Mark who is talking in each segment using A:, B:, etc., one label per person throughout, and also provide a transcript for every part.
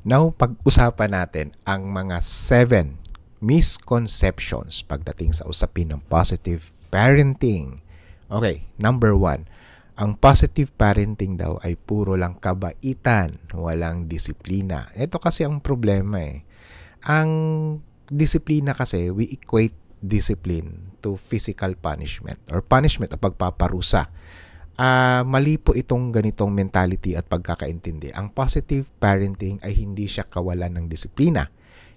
A: Now, pag-usapan natin ang mga 7 misconceptions pagdating sa usapin ng positive parenting. Okay, number 1. Ang positive parenting daw ay puro lang kabaitan, walang disiplina. Ito kasi ang problema eh. Ang disiplina kasi, we equate discipline to physical punishment or punishment o pagpaparusa. Mali po itong ganitong mentality at pagkakaintindi. Ang positive parenting ay hindi siya kawalan ng disiplina.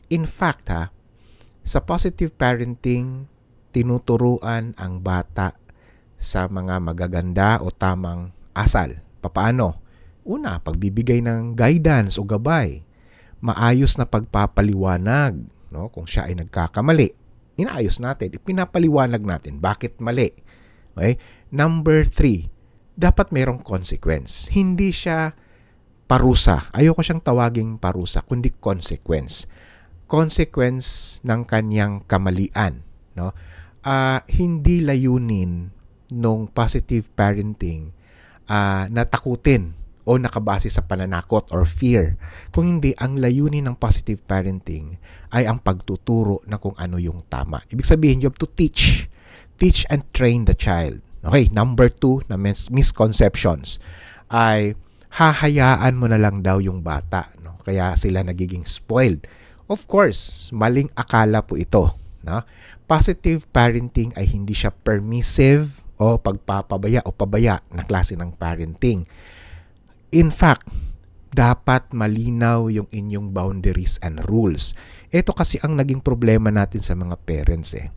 A: In fact, sa positive parenting, tinuturuan ang bata sa mga magaganda o tamang asal. Papaano? Una, pagbibigay ng guidance o gabay. Maayos na pagpapaliwanag, no? Kung siya ay nagkakamali, inaayos natin, ipinapaliwanag natin bakit mali. Okay? Number 3, dapat mayroong consequence. Hindi siya parusa. Ayoko siyang tawaging parusa, kundi consequence. Consequence ng kanyang kamalian, no? Hindi layunin nung positive parenting na takutin o nakabase sa pananakot or fear. Kung hindi, ang layunin ng positive parenting ay ang pagtuturo na kung ano yung tama. Ibig sabihin, you have to teach and train the child. Okay, number 2 na misconceptions ay hahayaan mo na lang daw yung bata, no? Kaya sila nagiging spoiled. Of course, maling akala po ito, no? Positive parenting ay hindi siya permissive o pagpapabaya o pabaya na klase ng parenting. In fact, dapat malinaw yung inyong boundaries and rules. Ito kasi ang naging problema natin sa mga parents eh.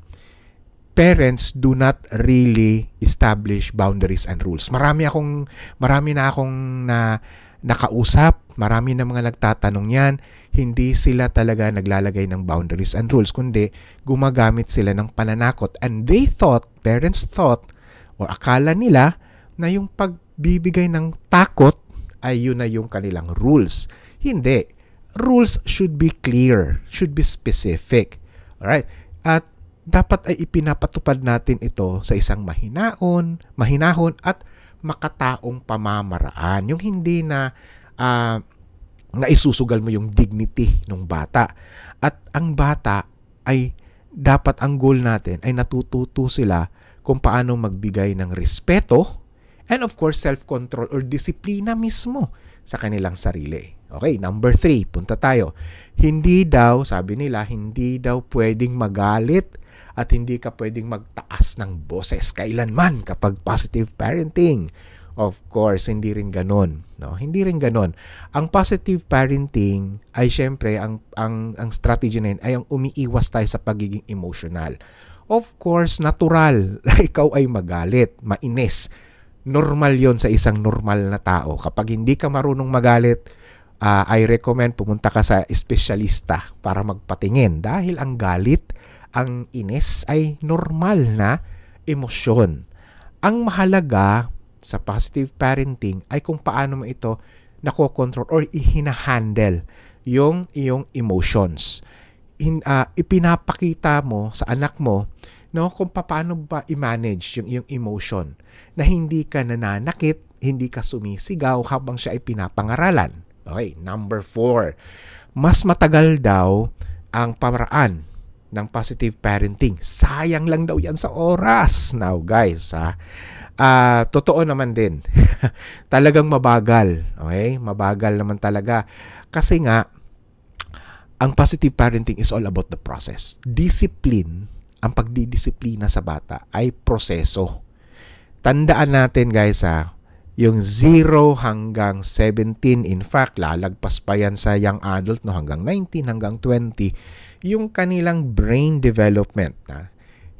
A: Parents do not really establish boundaries and rules. Marami na akong nakausap, marami na mga nagtatanong yan, hindi sila talaga naglalagay ng boundaries and rules, kundi gumagamit sila ng pananakot. And parents thought, o akala nila, na yung pagbibigay ng takot ay yun na yung kanilang rules. Hindi. Rules should be clear, should be specific. Alright? At dapat ay ipinapatupad natin ito sa isang mahinahon at makataong pamamaraan. Yung hindi na naisusugal mo yung dignity ng bata. At ang bata ay dapat ang goal natin ay natututo sila kung paano magbigay ng respeto and of course self-control or disiplina mismo sa kanilang sarili. Okay, number 3, punta tayo. Sabi nila, hindi daw pwedeng magalit at hindi ka pwedeng magtaas ng boses kailanman kapag positive parenting. Of course, hindi rin ganun. No? Hindi rin ganun. Ang positive parenting ay syempre, ang strategy na yun ay ang umiiwas tayo sa pagiging emotional. Of course, natural na ikaw ay magalit, mainis. Normal yon sa isang normal na tao. Kapag hindi ka marunong magalit, I recommend pumunta ka sa espesyalista para magpatingin. Dahil ang galit, ang inis ay normal na emosyon. Ang mahalaga sa positive parenting ay kung paano mo ito nakokontrol or ihinahandle yung iyong emotions. Ipinapakita mo sa anak mo, no, kung paano ba i-manage yung iyong emotion na hindi ka nananakit, hindi ka sumisigaw habang siya ay pinapangaralan. Okay, number 4. Mas matagal daw ang pamaraan ng positive parenting. Sayang lang daw yan sa oras. Now guys, totoo naman din. Talagang mabagal. Okay? Mabagal naman talaga. Kasi nga, ang positive parenting is all about the process. Discipline, ang pagdidisiplina sa bata ay proseso. Tandaan natin guys yung 0 hanggang 17, in fact, lalagpas pa yan sa young adult, no, hanggang 19, hanggang 20, yung kanilang brain development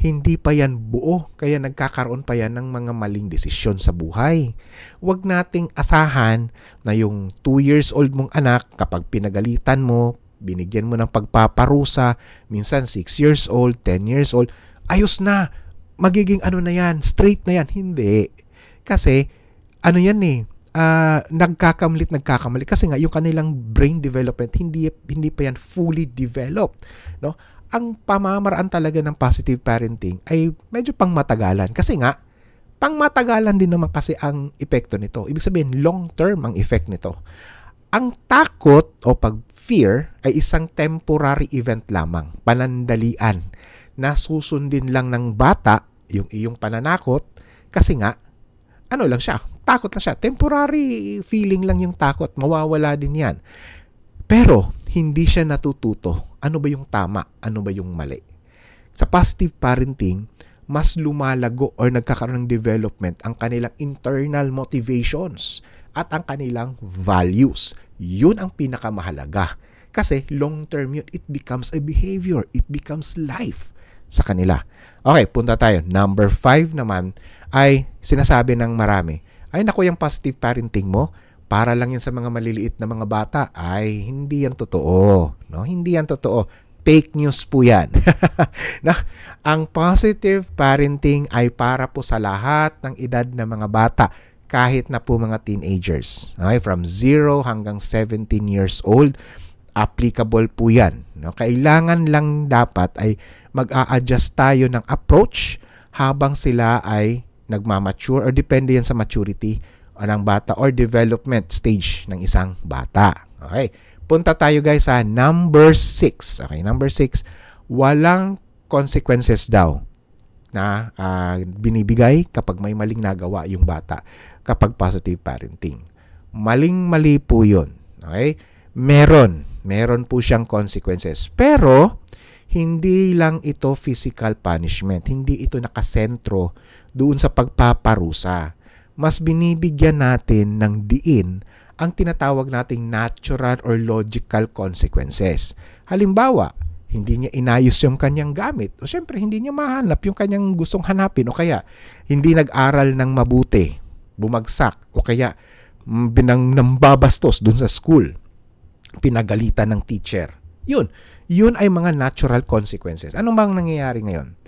A: hindi pa yan buo, kaya nagkakaroon pa yan ng mga maling desisyon sa buhay. Huwag nating asahan na yung 2 years old mong anak, kapag pinagalitan mo, binigyan mo ng pagpaparusa, minsan 6 years old, 10 years old, ayos na, magiging ano na yan, straight na yan. Hindi. Kasi, ano yan nagkakamali kasi nga yung kanilang brain development hindi pa yan fully developed, no? Ang pamamaraan talaga ng positive parenting ay medyo pangmatagalan kasi nga pangmatagalan din naman kasi ang epekto nito. Ibig sabihin long term ang effect nito. Ang takot o fear ay isang temporary event lamang, panandalian, na susundin lang ng bata yung iyong pananakot kasi nga, ano lang siya, takot lang siya. Temporary feeling lang yung takot, mawawala din yan. Pero, hindi siya natututo. Ano ba yung tama? Ano ba yung mali? Sa positive parenting, mas lumalago or nagkakaroon ng development ang kanilang internal motivations at ang kanilang values. Yun ang pinakamahalaga. Kasi long term yun, it becomes a behavior. It becomes life sa kanila. Okay, punta tayo. Number 5 naman ay sinasabi ng marami, ay naku, yung positive parenting mo, para lang yan sa mga maliliit na mga bata. Ay, hindi yan totoo. No? Hindi yan totoo. Fake news po yan. Na, ang positive parenting ay para po sa lahat ng edad ng mga bata, kahit na po mga teenagers. Okay? From 0 hanggang 17 years old, applicable po yan. No? Kailangan lang dapat ay mag-a-adjust tayo ng approach habang sila ay nagmamature or depende yan sa maturity ng bata or development stage ng isang bata. Okay. Punta tayo guys sa number 6. Okay, number 6, walang consequences daw na binibigay kapag may maling nagawa yung bata kapag positive parenting. Maling-mali po yun. Okay? Meron po siyang consequences. Pero, hindi lang ito physical punishment. Hindi ito nakasentro doon sa pagpaparusa. Mas binibigyan natin ng diin ang tinatawag nating natural or logical consequences. Halimbawa, hindi niya inayos yung kanyang gamit. O syempre, hindi niya mahanap yung kanyang gustong hanapin. O kaya, hindi nag-aral ng mabuti, bumagsak. O kaya, nambabastos dun sa school. Pinagalitan ng teacher. Yun ay mga natural consequences. Ano bang nangyayari ngayon?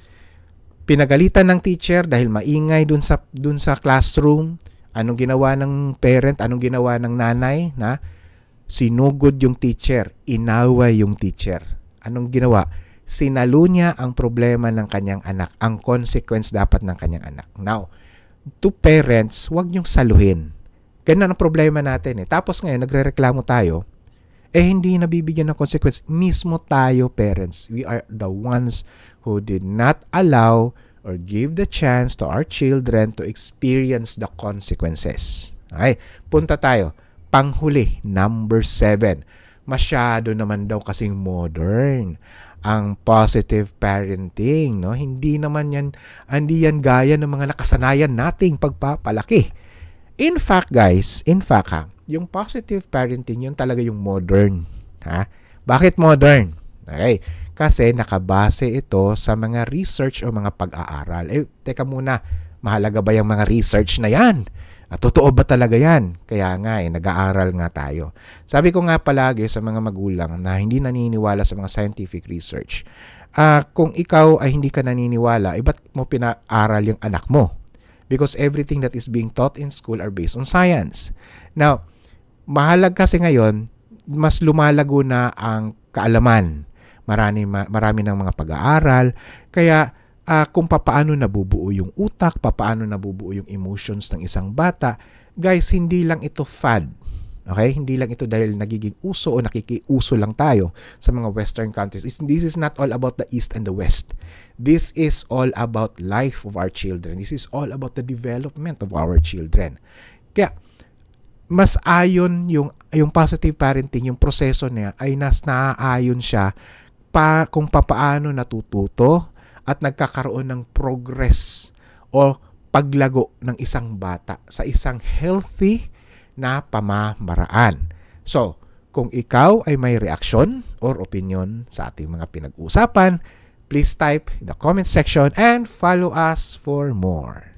A: Pinagalitan ng teacher dahil maingay dun sa classroom. Anong ginawa ng parent? Anong ginawa ng nanay? Na sinugod yung teacher. Inaway yung teacher. Anong ginawa? Sinalo niya ang problema ng kanyang anak. Ang consequence dapat ng kanyang anak. Now, to parents, huwag niyong saluhin. Ganun ang problema natin eh. Tapos ngayon, nagrereklamo tayo. Hindi nabibigyan ng consequence. Mismo tayo, parents. We are the ones who did not allow or give the chance to our children to experience the consequences. Okay, punta tayo. Panghuli, number 7. Masyado naman daw kasing modern ang positive parenting, no? Hindi yan gaya ng mga nakasanayan nating pagpapalaki. In fact, guys, yung positive parenting, yun talaga yung modern. Ha? Bakit modern? Okay. Kasi nakabase ito sa mga research o mga pag-aaral. Teka muna, mahalaga ba yung mga research na yan? Totoo ba talaga yan? Kaya nga nag-aaral nga tayo. Sabi ko nga palagi sa mga magulang na hindi naniniwala sa mga scientific research. Kung ikaw ay hindi ka naniniwala, ba't mo pinaaral yung anak mo? Because everything that is being taught in school are based on science. Now, mahalag kasi ngayon, mas lumalago na ang kaalaman. Marami ng mga pag-aaral. Kaya kung papaano nabubuo yung utak, papaano nabubuo yung emotions ng isang bata, guys, hindi lang ito fad. Okay? Hindi lang ito dahil nagiging uso o nakikiuso lang tayo sa mga Western countries. This is not all about the East and the West. This is all about life of our children. This is all about the development of our children. Kaya, mas ayon yung positive parenting, yung proseso niya ay naaayon siya kung papaano natututo at nagkakaroon ng progress o paglago ng isang bata sa isang healthy na pamamaraan. So, kung ikaw ay may reaksyon or opinion sa ating mga pinag-uusapan, please type in the comment section and follow us for more.